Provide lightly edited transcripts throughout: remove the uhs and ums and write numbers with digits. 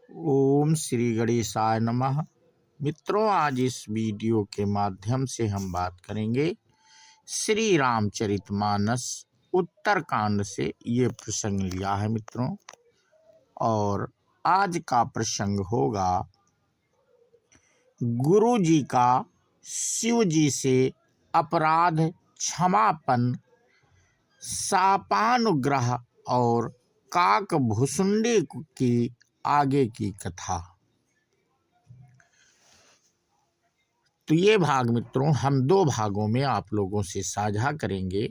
ओम श्री गणेशाय नमः। मित्रों, आज इस वीडियो के माध्यम से हम बात करेंगे श्री रामचरितमानस उत्तरकांड से। ये प्रसंग लिया है मित्रों, और आज का प्रसंग होगा गुरु जी का शिव जी से अपराध क्षमापन, शापानुग्रह और काकभुसुंडी की आगे की कथा। तो ये भाग मित्रों हम दो भागों में आप लोगों से साझा करेंगे,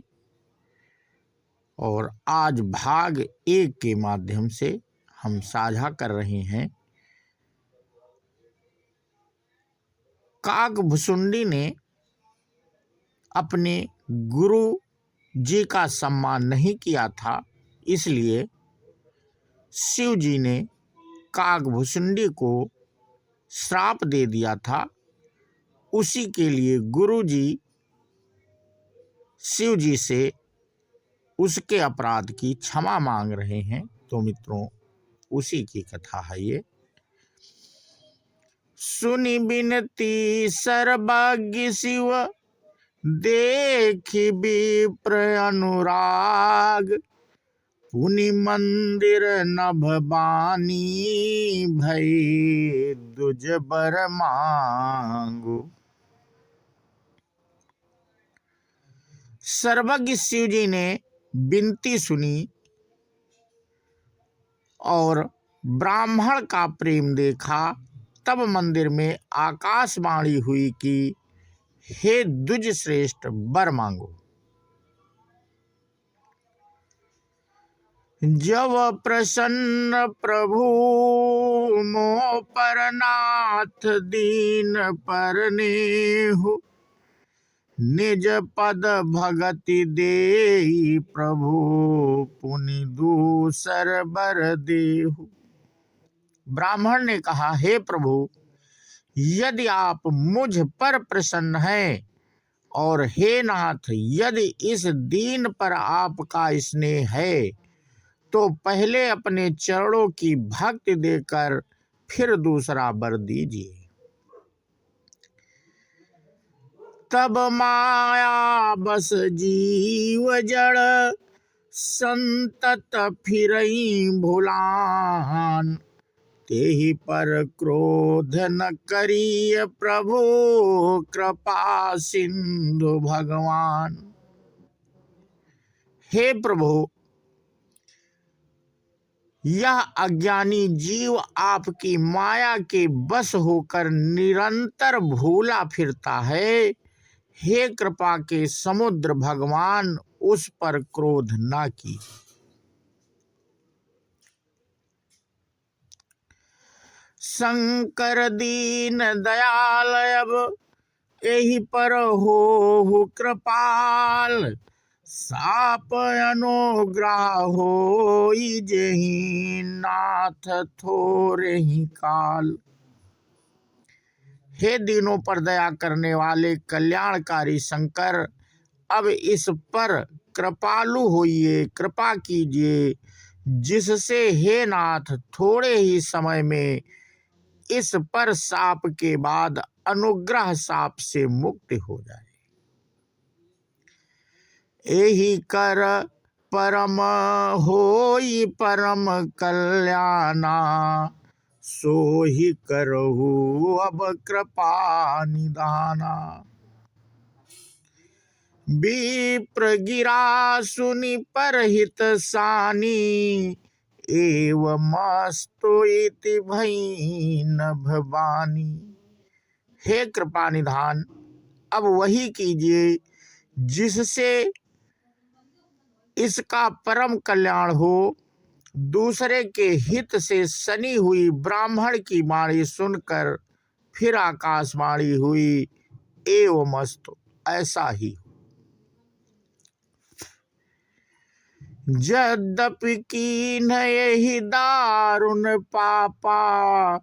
और आज भाग एक के माध्यम से हम साझा कर रहे हैं। काकभुसुंडी ने अपने गुरु जी का सम्मान नहीं किया था, इसलिए शिव जी ने काकभुसुंडी को श्राप दे दिया था। उसी के लिए गुरु जी शिव जी से उसके अपराध की क्षमा मांग रहे हैं। तो मित्रों, उसी की कथा है ये। सुनि बिनती सर्वज्ञ शिव, देखि विप्र अनुराग। पुनि मंदिर नभ बानी, भई दुज बर मांगु। सर्वज्ञ शिव जी ने विनती सुनी और ब्राह्मण का प्रेम देखा। तब मंदिर में आकाशवाणी हुई कि हे द्विज श्रेष्ठ, वर मांगो। जब प्रसन्न प्रभु मोह पर नाथ, दीन पर नेहु। निज पद भगति देई, प्रभु पुनि दूसर बर देहु। ब्राह्मण ने कहा, हे प्रभु, यदि आप मुझ पर प्रसन्न हैं, और हे नाथ, यदि इस दीन पर आपका स्नेह है, तो पहले अपने चरणों की भक्ति देकर फिर दूसरा वर दीजिए। तब माया बस जीव जड़, संतत फिरई भुलान। तेहि पर क्रोध न करिय, प्रभु कृपा सिंधु भगवान। हे प्रभु, यह अज्ञानी जीव आपकी माया के बस होकर निरंतर भूला फिरता है। हे कृपा के समुद्र भगवान, उस पर क्रोध ना की। शंकर दीन दयाल, अब एहि पर हो कृपाल। साप अनुग्रह होई, जेहि नाथ थोरे ही काल। हे दीनों पर दया करने वाले कल्याणकारी शंकर, अब इस पर कृपालु होइए, कृपा कीजिए, जिससे हे नाथ थोड़े ही समय में इस पर साप के बाद अनुग्रह साप से मुक्त हो जाए। एहि कर परम होई परम कल्याणा, सोहि करहु अब कृपा निदाना। विप्र गिरा सुनि परहित सानी, एवमस्तु इति भई नभ बानी। हे कृपा निधान, अब वही कीजिए जिससे इसका परम कल्याण हो। दूसरे के हित से सनी हुई ब्राह्मण की वाणी सुनकर फिर आकाशवाणी हुई, एवमस्तु, ऐसा ही हो। यद्यपि कीन्ह यही दारुण पापा,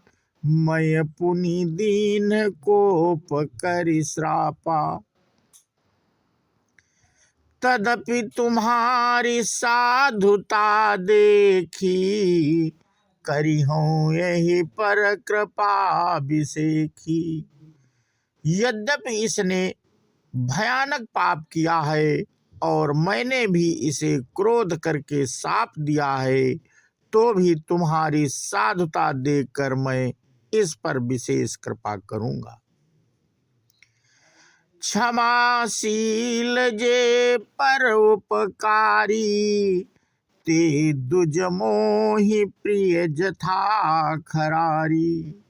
मैं पुनि दीन कोप करि श्रापा। तदपि तुम्हारी साधुता देखी, करी हूँ यही पर कृपा अभिषेकी। यद्यपि इसने भयानक पाप किया है और मैंने भी इसे क्रोध करके शाप दिया है, तो भी तुम्हारी साधुता देखकर मैं इस पर विशेष कृपा करूंगा। क्षमाशील जे पर उपकारी, ते दुज मोहि प्रिय जथा खरारी।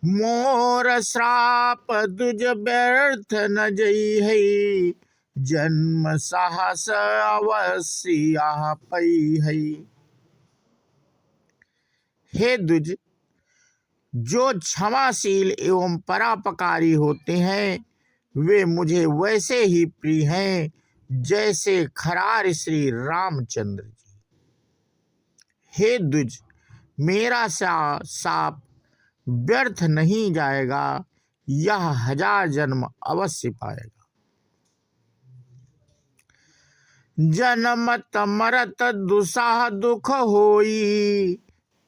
मोर श्राप दुज व्यर्थ न जई है, जन्म साहस अवश्य आ पई है। हे दुज, जो क्षमाशील एवं परोपकारी होते हैं वे मुझे वैसे ही प्रिय हैं जैसे खरार श्री रामचंद्र जी। हे दुज, मेरा शाप व्यर्थ नहीं जाएगा, यह 1000 जन्म अवश्य पाएगा। जन्मत मरत दुसाह दुख होई,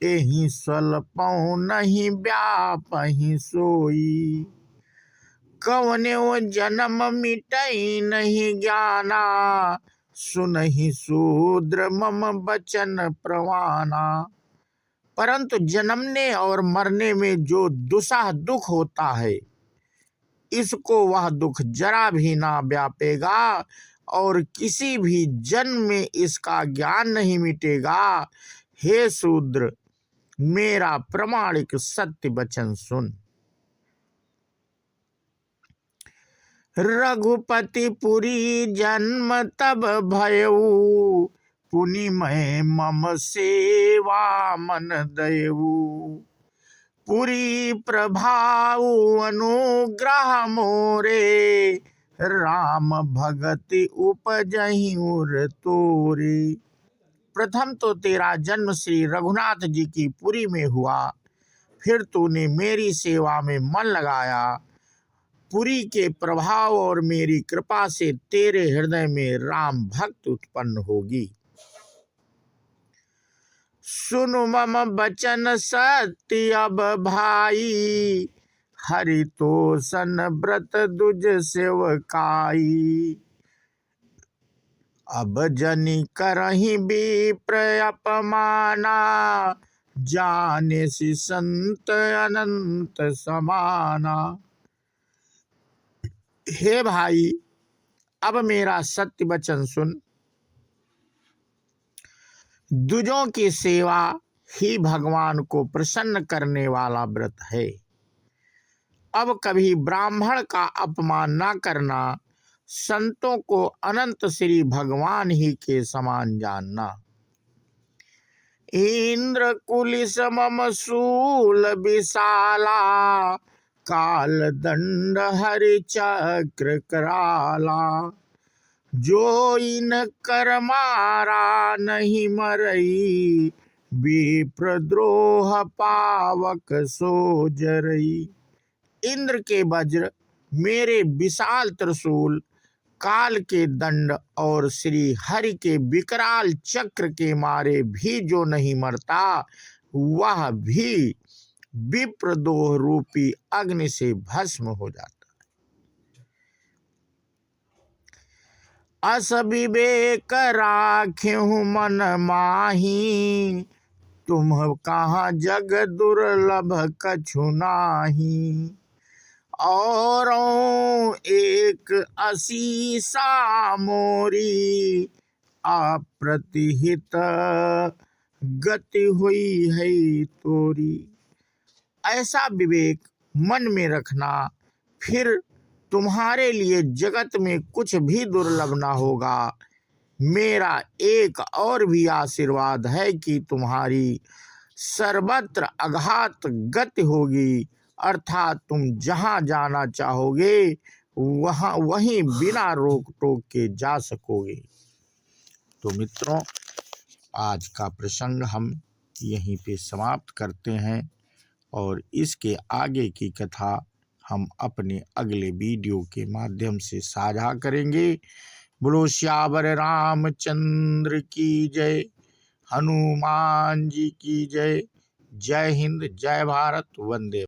एहि स्वल्पौ नहीं व्यापहि सोई। कवन्यो जन्म मिटई नहीं ज्ञाना, सुनहि शूद्र मम बचन प्रवाना। परंतु जन्मने और मरने में जो दुसाह दुख होता है, इसको वह दुख जरा भी ना व्यापेगा और किसी भी जन्म में इसका ज्ञान नहीं मिटेगा। हे शूद्र, मेरा प्रमाणिक सत्य वचन सुन। रघुपति पुरी जन्म तब भयऊ, पुनि मैं मम सेवा मन दयऊ। पुरी प्रभाव अनुग्रह मोरे, राम भगति उपजहि उर तोरे। प्रथम तो तेरा जन्म श्री रघुनाथ जी की पुरी में हुआ, फिर तूने मेरी सेवा में मन लगाया। पुरी के प्रभाव और मेरी कृपा से तेरे हृदय में राम भक्त उत्पन्न होगी। सुनु मम बचन सत्य अब भाई, हरि तोषण व्रत दुज सेवकाई। अब जनि करहि विप्र अपमाना, जाने सि संत अनंत समाना। हे भाई, अब मेरा सत्य वचन सुन। दुजों की सेवा ही भगवान को प्रसन्न करने वाला व्रत है। अब कभी ब्राह्मण का अपमान न करना, संतों को अनंत श्री भगवान ही के समान जानना। इंद्र कुलिस मम शूल विशाला, काल दंड हरि चक्र कराला। जो इन कर मारा नहीं मरई, विप्रद्रोह पावक सो जरई। इंद्र के वज्र, मेरे विशाल त्रिशूल, काल के दंड और श्री हरि के विकराल चक्र के मारे भी जो नहीं मरता, वह भी विप्रद्रोह रूपी अग्नि से भस्म हो जाता। अस विवेक राख्यहु मन माही, तुम कहाँ जग दुर्लभ कछु नाही। और एक असीसा मोरी, अप्रतिहित गति हुई है तोरी। ऐसा विवेक मन में रखना, फिर तुम्हारे लिए जगत में कुछ भी दुर्लभ ना होगा। मेरा एक और भी आशीर्वाद है कि तुम्हारी सर्वत्र अघात गति होगी, अर्थात तुम जहाँ जाना चाहोगे वहीं बिना रोक टोक के जा सकोगे। तो मित्रों, आज का प्रसंग हम यहीं पे समाप्त करते हैं और इसके आगे की कथा हम अपने अगले वीडियो के माध्यम से साझा करेंगे। बोलो श्यावर रामचंद्र की जय। हनुमान जी की जय। जय हिंद, जय भारत, वंदे।